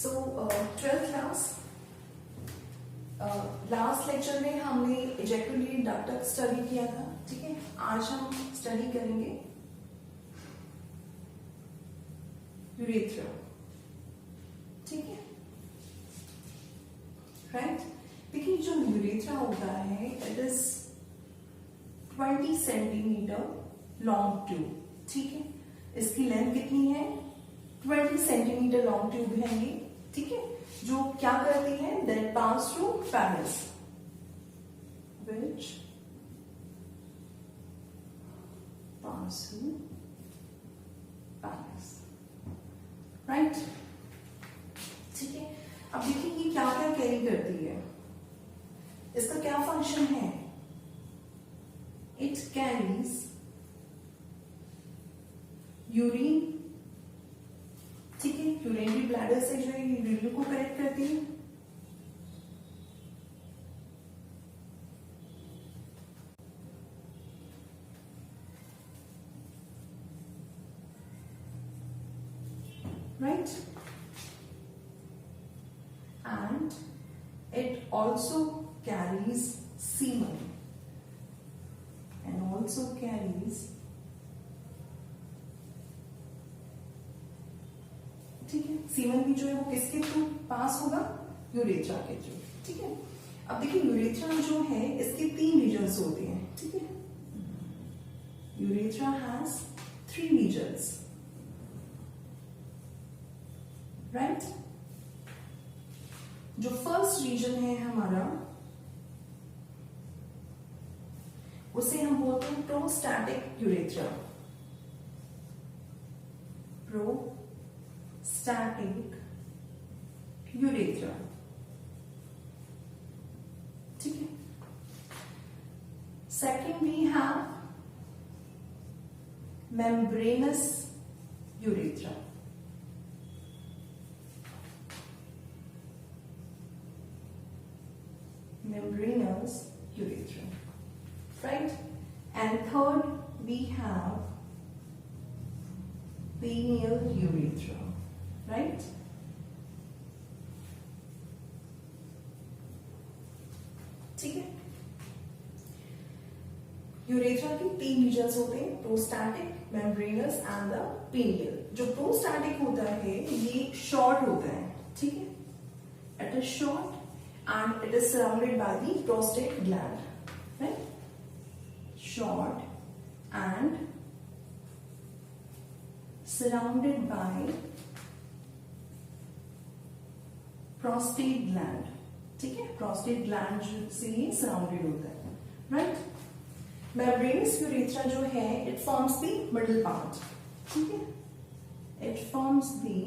सो 12th class last lecture में हमने इजैक्युलेटरी duct study किया था, ठीक है। आज हम स्टडी करेंगे यूरेथ्रा, ठीक है, राइट। देखिए जो यूरेथ्रा होता है it is 20 centimetre long tube, ठीक है। इसकी लेंथ कितनी है? 20 सेंटीमीटर लॉन्ग ट्यूब है ये, ठीक है, जो क्या करती है? That pass through पैनिस which pass through पैनिस, right, ठीक है। अब देखिए ये क्या क्या कैरी करती है, इसका क्या फंक्शन है? इट कैरीज यूरिन, ठीक है, यूरिनरी ब्लैडर से जो है यूरिन को कलेक्ट करती है, right, and it also carries semen and also carries, ठीक है, सीमन भी जो है वो किसके थ्रू पास होगा? यूरेथ्रा के थ्रू, ठीक है। अब देखिए यूरेथ्रा जो है इसके 3 रीजन्स होते हैं, ठीक है। Urethra has 3 regions, right. जो फर्स्ट रीजन है हमारा उसे हम बोलते हैं प्रोस्टैटिक यूरेथ्रा, प्रोस्टैटिक यूरेथ्रा, ठीक है। Second we have membranous urethra, membranous urethra, right? And third we have penial urethra, right? ठीक है, यूरेथ्रा के 3 रीजन्स होते हैं, प्रोस्टैटिक, मेम्ब्रेनस एंड द पेनियल। जो प्रोस्टैटिक होता है ये शॉर्ट होता है, ठीक है, it is short and it is surrounded by the prostate gland, right? Short and surrounded by prostate gland, ठीक है, prostate gland से ये surrounded होता है, right? Membranous urethra जो है it forms the middle part, ठीक है, it forms the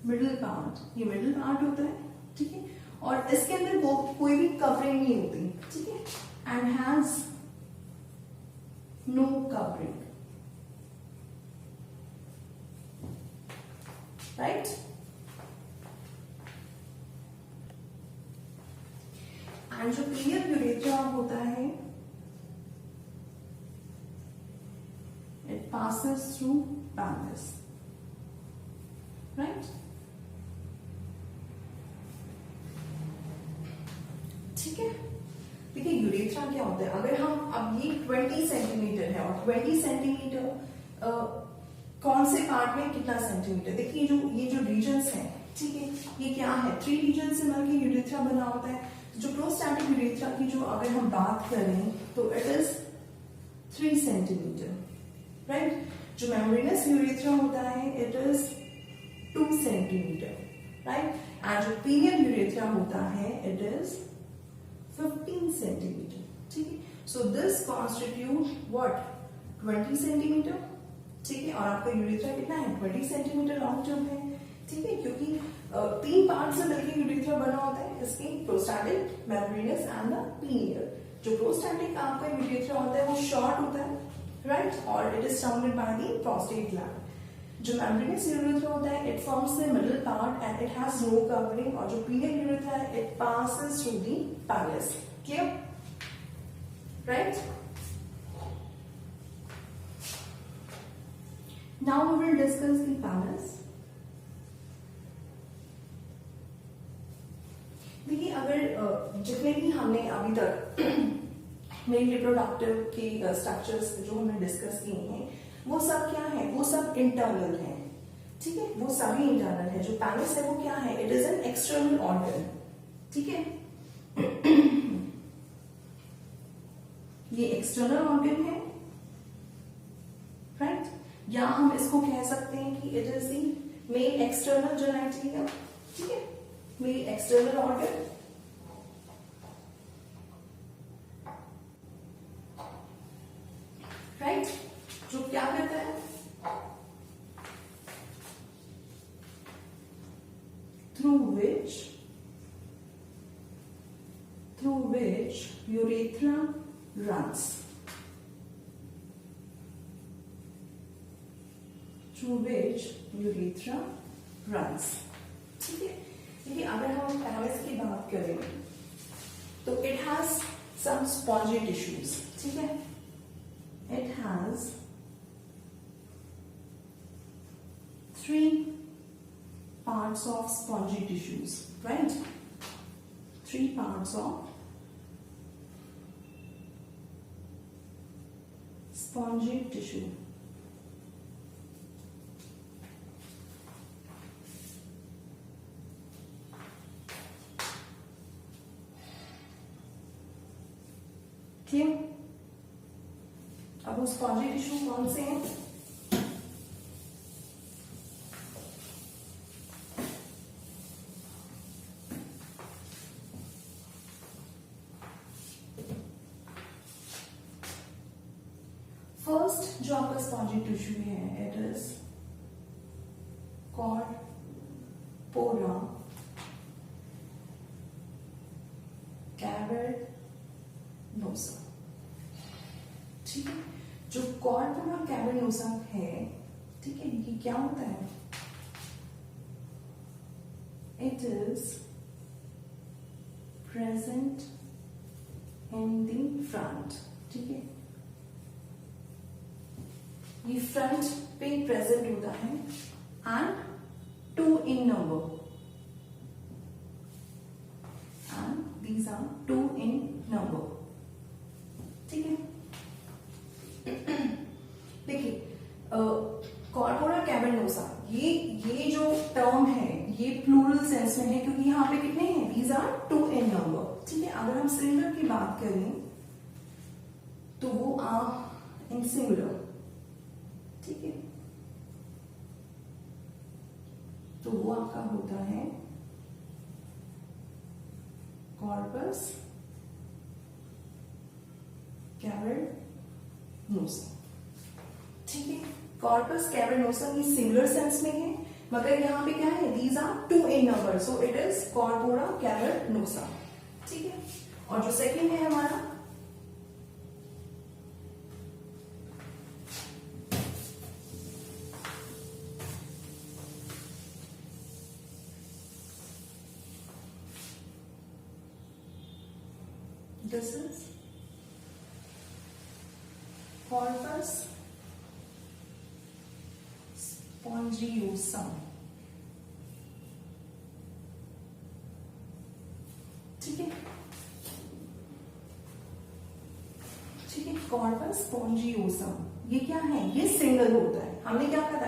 middle part, ये middle part होता है, ठीक है, और इसके अंदर कोई भी कवरिंग नहीं होती, ठीक है, and has no covering, right. And जो पेनियल यूरेथ्रा होता है इट पासेस थ्रू पैनिस, राइट। ठीक है, देखिए यूरेथ्रा क्या होता है, अगर हम अब ये 20 सेंटीमीटर है और 20 सेंटीमीटर कौन से पार्ट में कितना सेंटीमीटर, देखिए ये जो रीजन्स हैं, ठीक है, ये क्या है? 3 रीजन से मिलकर यूरेथ्रा बना होता है। जो प्रोस्टैटिक यूरेथ्रा की जो अगर हम बात करें तो इट इज 3 सेंटीमीटर, राइट। जो मेम्ब्रेनस यूरेथ्रा होता है it is 2 centimetre, right. And जो पेनियल यूरेथ्रा होता है इट इज 15 सेंटीमीटर, ठीक है। So this constitute what 20 centimetre, ठीक है, और आपका यूरेथ्रा कितना है? 20 सेंटीमीटर लॉन्ग ट्यूब है, ठीक है, क्योंकि 3 पार्ट से मिलकर यूरेथ्रा बना होता है, इसकी प्रोस्टैटिक, मेम्ब्रेनस एंड द पेनियल। जो प्रोस्टैटिक आपका यूरेथ्रा होता है वो शॉर्ट होता है, राइट, और it is surrounded by the prostate gland. जो मेम्ब्रेनस यूरेथ्रा होता है it forms the middle part and it has no covering, और जो पेनियल यूरेथ्रा है it passes through the पैनिस, clear, right. Now we will discuss the penis. देखिए अगर जितने भी हमने अभी तक मेन रिप्रोडक्टिव के स्ट्रक्चर्स जो हमने डिस्कस किए हैं वो सब क्या है, वो सब इंटरनल है, ठीक है, वो सभी इंटरनल है। जो पैनिस है वो क्या है, it is an external organ, ठीक है। ये एक्सटर्नल ऑर्गन है, राइट, या हम इसको कह सकते हैं कि it is the main external genitalia, ठीक है, मेन एक्सटर्नल ऑर्गन। राइट, जो क्या करता है, through which urethra runs, through which urethra runs, ठीक है। देखिए अगर हम पैनिस की बात करें तो it has some spongy tissues, ठीक है, it has 3 parts of spongy tissues, right? 3 parts of spongy tissue. Clear? अब वो स्पॉन्जी टिश्यू कौन से हैं? फर्स्ट जो आपका स्पॉन्जी टिश्यू है, इट इज कॉर्पोरा कैवर्नोसा, ठीक है। जो कॉर्पोरा कैवर्नोसा है, ठीक है, ये क्या होता है, it is present in the front, ठीक है, ये फ्रंट पे प्रेजेंट होता है and 2 in number, and these are 2 in number, ठीक है। देखिए कॉर्पोरा कैवर्नोसा, ये जो टर्म है ये प्लूरल सेंस में है क्योंकि यहाँ पे कितने हैं, these are 2 in number, ठीक है। अगर हम सिंगुलर की बात करें तो वो आर इन सिंगुलर, ठीक है, तो वो आपका होता है कॉर्पस कैवर्नोसा, ठीक है। कॉर्पस कैवर्नोसा ये सिंगुलर सेंस में है, मगर यहां पे क्या है, these are 2 in number, so it is corpora cavernosa, ठीक है। और जो सेकंड है हमारा this is corpus spongiosum, ठीक है, ठीक है। कॉर्पस स्पॉन्जियोसम ये क्या है, ये सिंगल होता है। हमने क्या कहा था,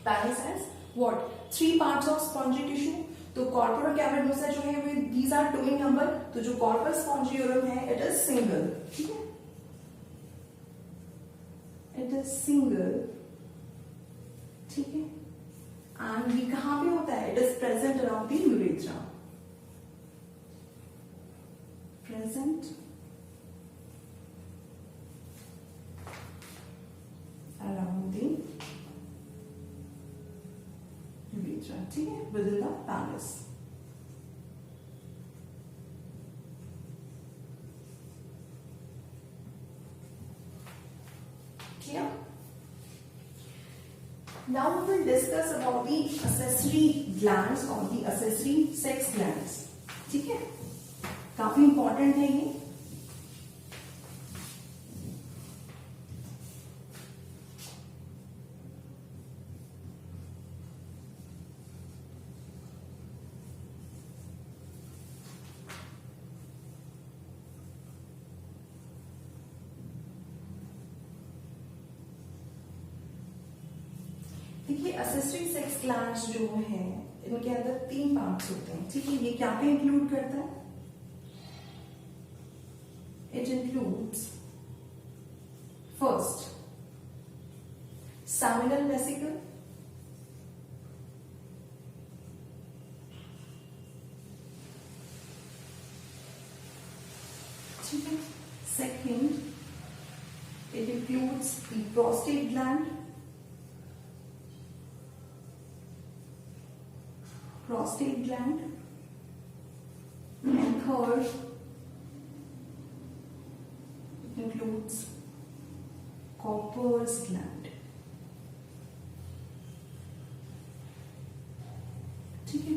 पैनिस has what 3 parts of spongy tissue, तो कॉर्पोरा कैवर्नोसा जो है वो दीज आर 2 in number, तो जो कॉर्पस स्पॉन्जियोरम है इट इज सिंगल, ठीक है, इट इज सिंगल, ठीक है। एंड ये कहां पे होता है, it is present around the urethra, present around the urethra, ठीक है, with in the पैनिस। Clear? Now we will discuss about the accessory glands or the accessory sex glands, ठीक है, काफी इंपॉर्टेंट है ये। देखिए असेसरी सेक्स ग्लैंड्स जो है इनके अंदर 3 पार्ट्स होते हैं, ठीक है। ये क्या पे इंक्लूड करता है? It includes first seminal vesicle, ठीक है। Second, it includes the prostate gland, and third, it includes Cowper's gland, ठीक है।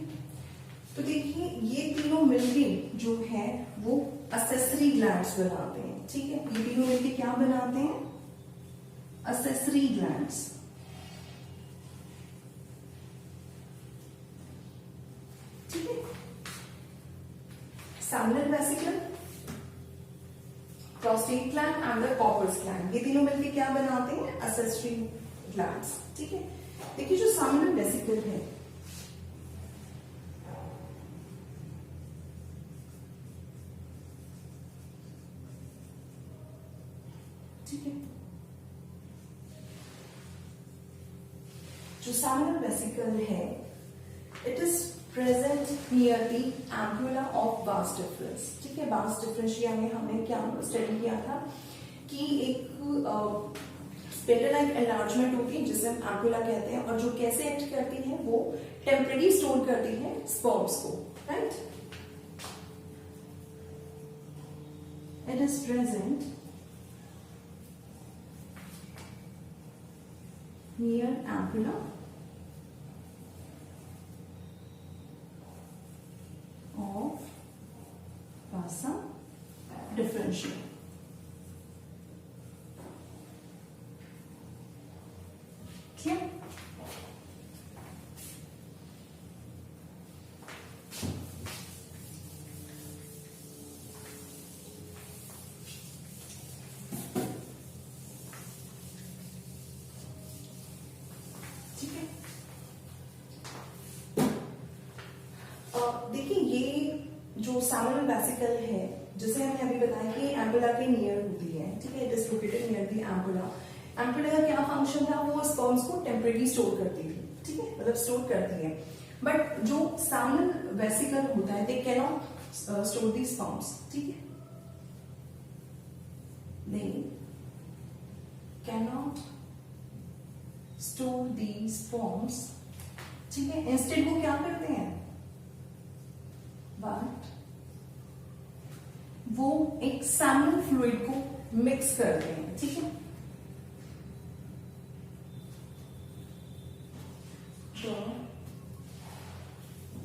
तो देखिए ये तीनों मिलके जो है वो असेसरी ग्लैंड्स बनाते हैं, ठीक है। ये तीनों मिलके क्या बनाते हैं? असेसरी ग्लैंड्स, ठीक है। Seminal vesicle, prostate gland and the Cowper's gland, ये तीनों मिलके क्या बनाते हैं? असेसरी ग्लैंड्स, ठीक है। देखिए जो सेमिनल वेसिकल है ठीक है, जो सेमिनल वेसिकल है it is present near the ampulla of vas deferens, ठीक है। वास डिफरेंशिया में हमने क्या स्टडी किया था कि एक स्पेंडल लाइक एनलार्जमेंट होती है जिसे हम एम्पुला कहते हैं, और जो कैसे एक्ट करती है वो टेम्परेरी स्टोर करती है स्पर्म्स को, right. It is present near ampulla of vasa differential, clear? देखिए ये जो सेमिनल वेसिकल है जिसे हमने अभी बताया कि एम्पुला के नियर होती है, ठीक है। It is located near the ampulla. Ampulla का क्या फंक्शन था? वो स्पर्म्स को टेम्परेरी स्टोर करती थी, ठीक है, मतलब स्टोर करती है। बट जो सेमिनल वेसिकल होता है they can not store the sperms, ठीक है, they can not store the sperms, ठीक है। इंस्टेड वो क्या करते हैं? बट वो एक सेमिनल फ्लूइड को मिक्स करते हैं, ठीक है। तो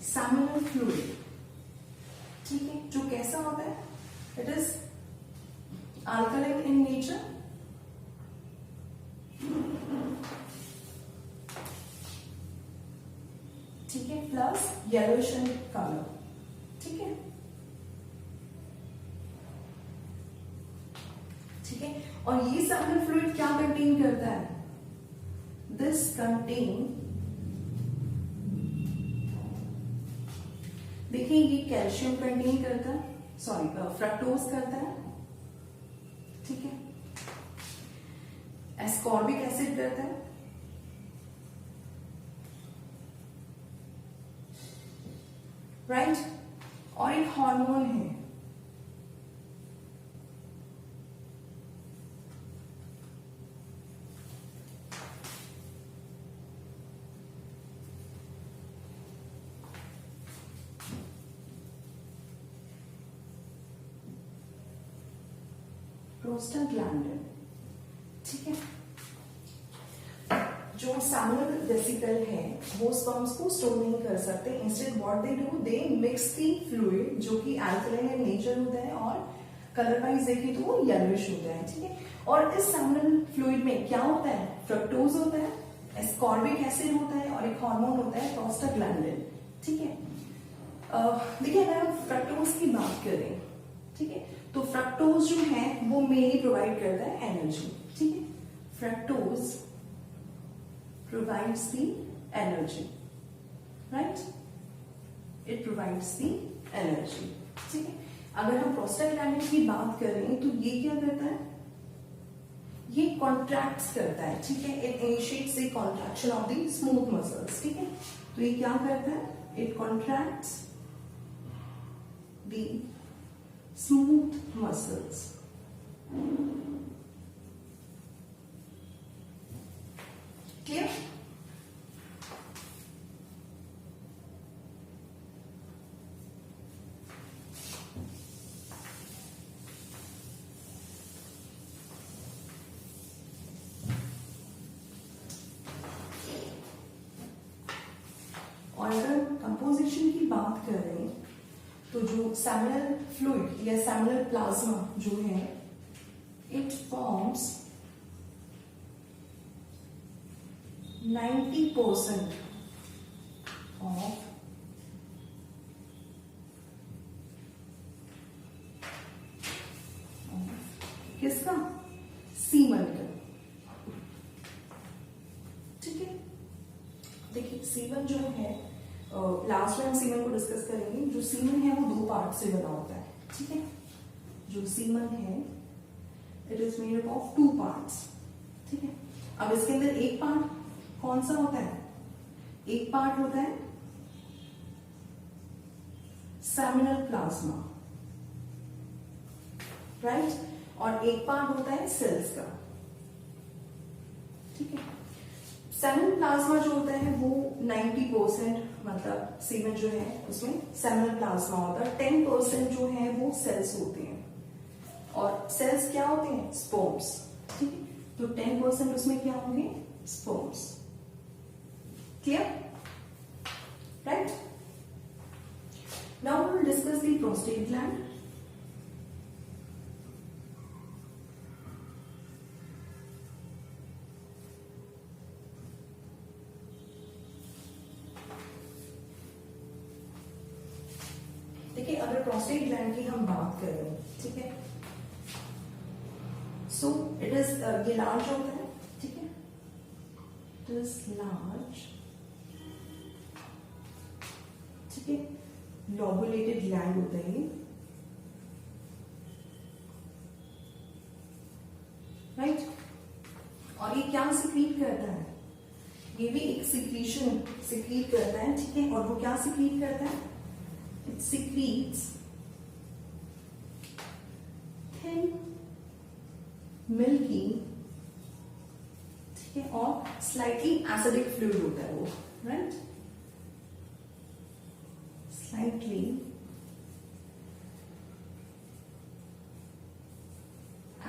सेमिनल फ्लूइड, ठीक है, जो कैसा होता है? It is alkaline in nature, ठीक है, प्लस येलोइश इन कलर, ठीक है, ठीक है। और ये सेमिनल फ्लूइड क्या कंटेन करता है? दिस कंटेन, देखिए ये कैल्शियम कंटेन करता है, सॉरी फ्रक्टोज करता है, ठीक है, एस्कॉर्बिक एसिड करता है, राइट, और एक हार्मोन है प्रोस्टाग्लैंडिन, ठीक है। जो सेमिनल वेसिकल है वो स्पर्म्स को स्टोर नहीं कर सकते, instead what they do, they mix the fluid जो कि अल्कलाइन इन नेचर होता है और कलर वाइज देखें तो वो येलोइश होता है, ठीक है। और इस सेमिनल फ्लूइड में क्या होता है? फ्रक्टोज होता है, एस्कॉर्बिक एसिड होता है और एक हार्मोन होता है प्रोस्टाग्लैंडिन, ठीक है। देखिए अगर हम फ्रक्टोज की बात करें, ठीक है, तो फ्रक्टोज जो है वो मेनली प्रोवाइड करता है एनर्जी, ठीक है। Fructose provides the energy, right? It provides the energy. ठीक है, अगर हम प्रोस्टाग्लैंडिन की बात करें तो ये क्या करता है, ये कॉन्ट्रैक्ट्स करता है, ठीक है, it initiates the contraction of the smooth muscles, ठीक है, तो ये क्या करता है, it contracts the smooth muscles. Clear? और अगर कंपोजिशन की बात करें तो जो सेमिनल फ्लूइड या सेमिनल प्लाज्मा जो है, इट फॉर्म्स 90% ऑफ किसका, सीमन का. ठीक है, देखिए सीमन जो है, लास्ट में हम सीमन को डिस्कस करेंगे. जो सीमन है वो 2 पार्ट से बना होता है, ठीक है, जो सीमन है it is made up of 2 parts. ठीक है, अब इसके अंदर एक पार्ट कौन सा होता है, एक पार्ट होता है सेमिनल प्लाज्मा, राइट, और एक पार्ट होता है सेल्स का. ठीक है, सेमिनल प्लाज्मा जो होता है वो 90% मतलब सीमेन जो है उसमें सेमिनल प्लाज्मा होता है, 10% जो है वो सेल्स होते हैं, और सेल्स क्या होते हैं, स्पर्म्स. ठीक है, तो 10% उसमें क्या होंगे, sperms. Clear, right? Now we will discuss the prostate gland. देखिए, अगर प्रोस्टेट ग्लैंड की हम बात करें, ठीक है, सो इट इज ये लार्ज होता है, ठीक है, इट इज लार्ज, ठीक है, लॉबुलेटेड ग्लैंड होता है ये, राइट, और ये क्या सिक्रीट करता है, ये भी एक सिक्रीशन सिक्रीट करता है. ठीक है, और वो क्या सिक्रीट करता है, it secretes thin milky, ठीक है, और slightly acidic fluid होता है वो, right, slightly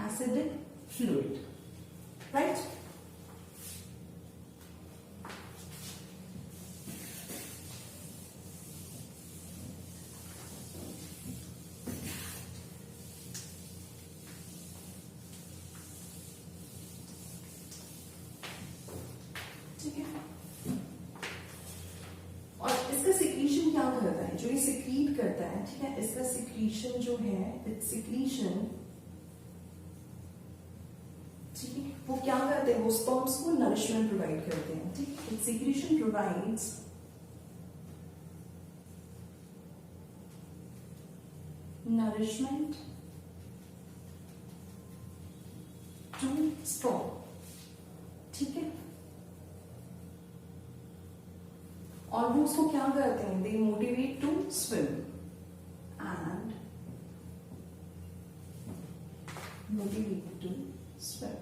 acidic fluid, right. और इसका सिक्रीशन क्या करता है, जो ये सिक्रीट करता है, ठीक है, इसका सिक्रीशन जो है, इट्स सिक्रीशन, ठीक है, वो क्या करते हैं, वो स्पर्म्स को नरिशमेंट प्रोवाइड करते हैं. ठीक है, its secretion provides nourishment to sperm. ठीक है, और वो उसको क्या करते हैं, they motivate to swim and motivate to swim.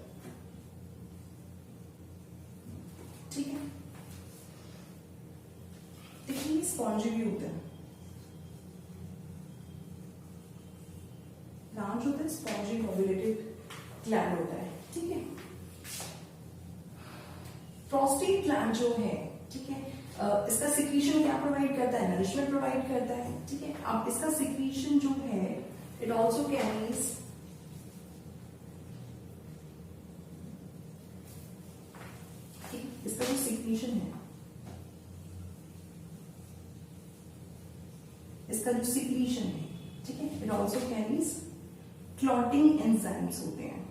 ठीक है, देखिए स्पॉन्जी भी होते हैं, लार्ज होता है, स्पॉन्जी लॉबुलेटेड ग्लैंड होता है. ठीक है, प्रोस्टेट ग्लैंड जो है, ठीक है, इसका सिक्रीशन क्या प्रोवाइड करता है, नरिशमेंट प्रोवाइड करता है. ठीक है, अब इसका सिक्रीशन जो है, इट ऑल्सो कैरीज इसका जो सिक्रीशन है, इसका जो सिक्रीशन है, ठीक है, it also carries clotting enzymes होते हैं.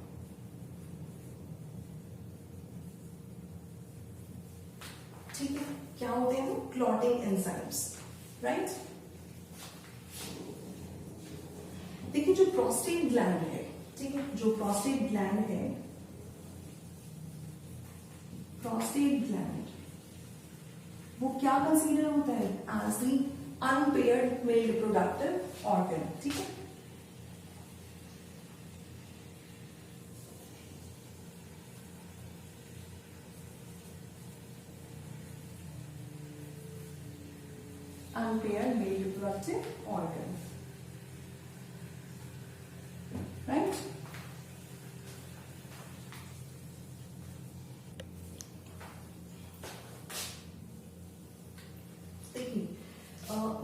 क्या होते हैं वो? Clotting enzymes, right. देखिए जो प्रोस्टेट ग्लैंड है, ठीक है, जो प्रोस्टेट ग्लैंड है, प्रोस्टेट ग्लैंड वो क्या कंसीडर होता है? As the unpaired male reproductive organ, ठीक है। Unpaired male reproductive organ, right? देखिए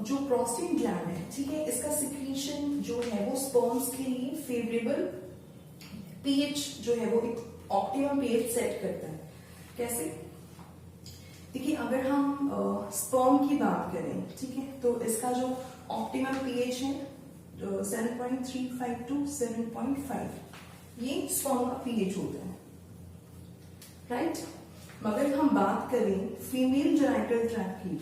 जो प्रोस्टेट ग्लैंड है, ठीक है, इसका सिक्रीशन जो है वो स्पर्म्स के लिए फेवरेबल पीएच जो है वो एक ऑप्टिमम पीएच सेट करता है। कैसे? देखिए अगर हम स्पर्म की बात करें, ठीक है, तो इसका जो ऑप्टिमम पीएच है 7.35 to 7.5, ये स्पर्म का पीएच होता है, राइट। मगर हम बात करें फीमेल जेनिटल ट्रैक्ट की,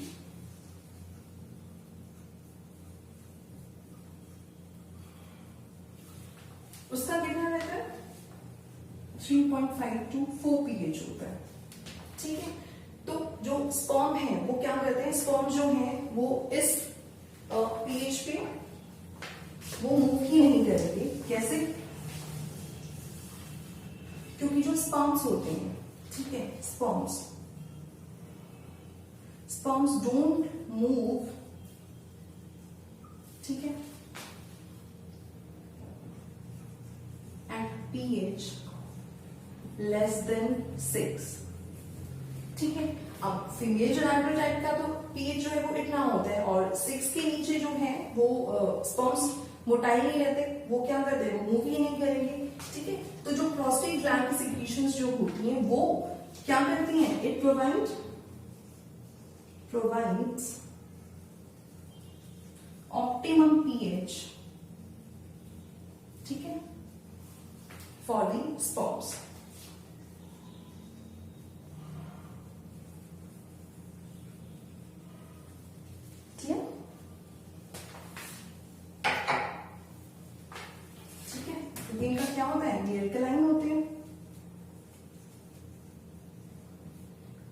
उसका कितना रहता है? 3.5 to 4 पीएच होता है, ठीक है। तो जो स्पर्म है वो क्या करते हैं? स्पर्म जो है वो इस पीएच पे वो मूव ही नहीं करेंगे। कैसे? क्योंकि जो स्पर्म्स होते हैं, ठीक है, स्पर्म्स डोंट मूव, ठीक है, एट पीएच लेस देन 6, ठीक है। अब फीमेल जेनिटल ट्रैक्ट का तो पीएच जो है वो इतना होता है और 6 के नीचे जो है वो स्पर्म्स मोटाइल नहीं रहते, वो क्या करते हैं? वो मूव ही नहीं करेंगे, ठीक है। तो जो प्रोस्टेट ग्लैंड की सिक्रीशंस जो होती हैं वो क्या करती हैं? इट प्रोवाइड्स ऑप्टिमम पीएच, ठीक है, फॉर द स्पर्म्स। इनका क्या होता है? ये अल्कलाइन होते हैं,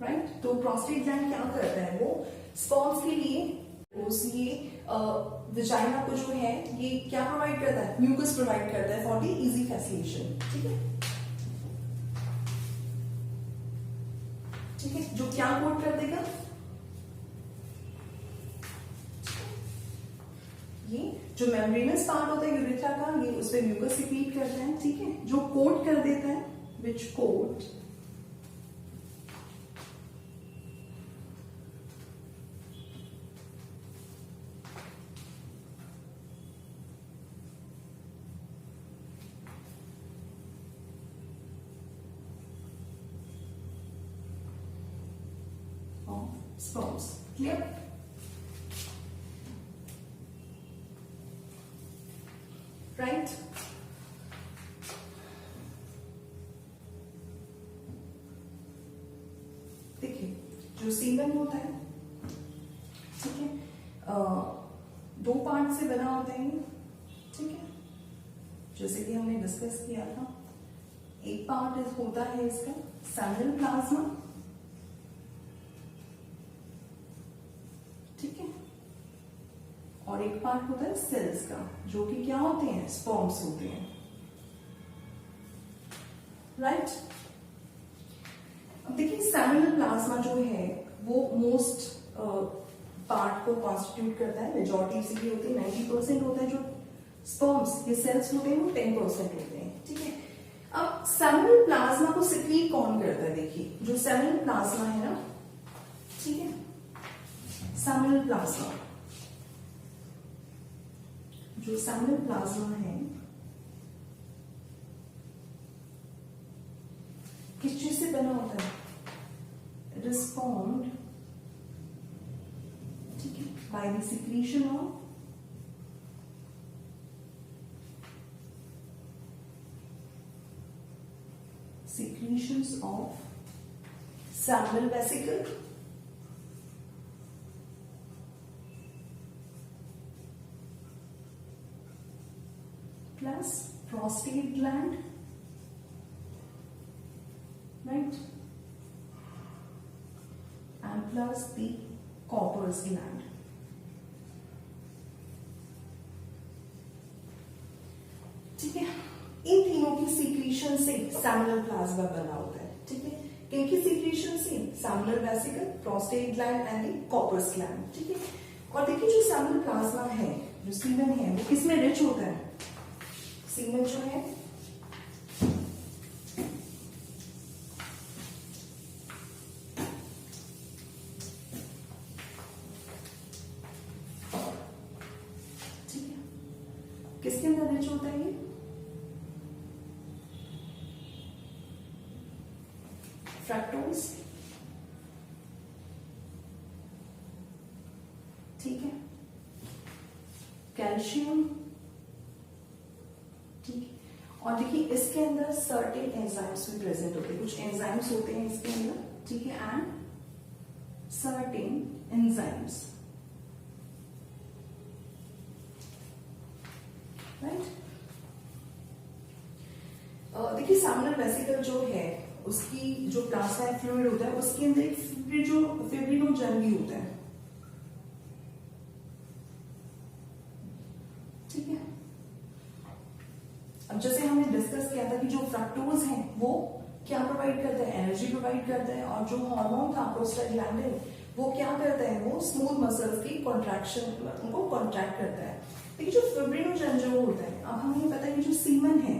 राइट। तो प्रोस्टेट ग्लैंड क्या करता है? वो स्पर्म्स के लिए ये विजाइना को जो है ये क्या प्रोवाइड करता है? म्यूकस प्रोवाइड करता है फॉर द इजी फैसिलेशन, ठीक है, ठीक है। जो क्या कोट कर देगा? ये जो मेम्ब्रेनस पार्ट होता है यूरेथ्रा का, ये उस पे म्यूकस सिक्रीट करता है, ठीक है। जो कोट कर देता है, which coat of sperms, clear? Right. देखिए जो सीमेन होता है, ठीक है, 2 पार्ट से बना होता है, ठीक है, जैसे कि हमने डिस्कस किया था। एक पार्ट होता है इसका सेमिनल प्लाज्मा, ठीक है, और एक पार्ट होता है सेल्स का, जो कि क्या होते हैं? स्पर्म्स होते हैं, राइट। अब देखिए सेमिनल प्लाज्मा जो है वो मोस्ट पार्ट को कॉन्स्टिट्यूट करता है, मेजॉरिटी इसीलिए होती है, 90% होता है। जो स्पर्म्स ये सेल्स होते हैं वो 10% होते हैं, ठीक है। अब सेमिनल प्लाज्मा को सिक्रीट कौन करता है? देखिए जो सेमिनल प्लाज्मा है ना, ठीक है, सेमिनल प्लाज्मा, जो सेमिनल प्लाज्मा है किस चीज से बना होता है? इट इज फॉर्म्ड, ठीक है, by the secretion of secretions of seminal vesicle, plus prostate gland, right, and plus the Cowper's gland. ठीक है, इन तीनों की सीक्रेशन से सेमिनल प्लाज्मा बना होता है. ठीक है, किनकी सीक्रेशन से? Seminal vesicle, prostate gland and the Cowper's gland. ठीक है, और देखिए जो सेमिनल प्लाज्मा है, जो सीमेन है, वो किसमें रिच होता है? सीमेन जो है ठीक है, किसके अंदर रिच होता है? ये फ्रक्टोज. ठीक है, कैल्शियम. ठीक है, और देखिए इसके अंदर सर्टेन एंजाइम्स भी प्रेजेंट होते हैं. कुछ एंजाइम्स होते हैं इसके अंदर. ठीक है, एंड सर्टेन एंजाइम्स, राइट. देखिए सेमिनल वेसिकल जो है, उसकी जो प्लाज्मा फ्लूइड होता है, उसके अंदर एक फिब्रिनोजन भी होता है. ठीक है, अब जैसे हमने डिस्कस किया था कि जो फ्रक्टोज है वो क्या प्रोवाइड करता है? एनर्जी प्रोवाइड करता है. और जो हार्मोन था प्रोस्टाग्लैंडिन, वो क्या करता है? वो स्मूथ मसल्स की कॉन्ट्रैक्शन, उनको कॉन्ट्रैक्ट करता है. देखिए जो फिब्रिनोजन जो होता है, अब हमें पता है कि जो सीमन है,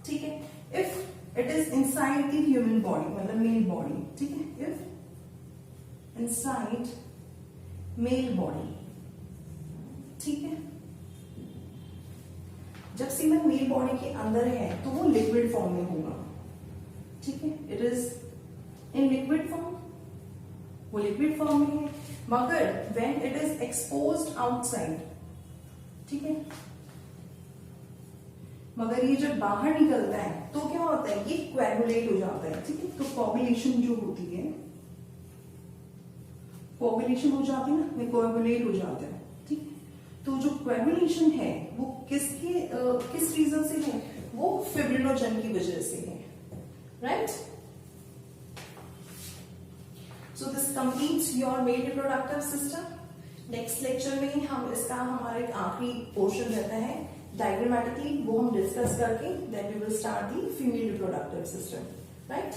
ठीक है, if it is inside the human body, मतलब मेल बॉडी. ठीक है, इफ इनसाइड मेल बॉडी. ठीक है, जब सीमन मेल बॉडी के अंदर है तो वो लिक्विड फॉर्म में होगा. ठीक है, it is in liquid form, वो लिक्विड फॉर्म में है. मगर when it is exposed outside, ठीक है, मगर ये जब बाहर निकलता है तो क्या होता है? ये कोएगुलेट हो जाता है. ठीक है, तो कोएगुलेशन जो होती है, कोएगुलेशन हो जाती है ना, ये कोएगुलेट हो जाता है. ठीक है, तो जो कोएगुलेशन है वो किस रीजन से है? वो फिब्रिनोजन की वजह से है, right. So this completes your male reproductive system. Next lecture में हम इसका हमारा एक आखिरी पोर्शन रहता है डायग्रामेटिकली, वो हम डिस्कस करके then we will start the female reproductive system, right.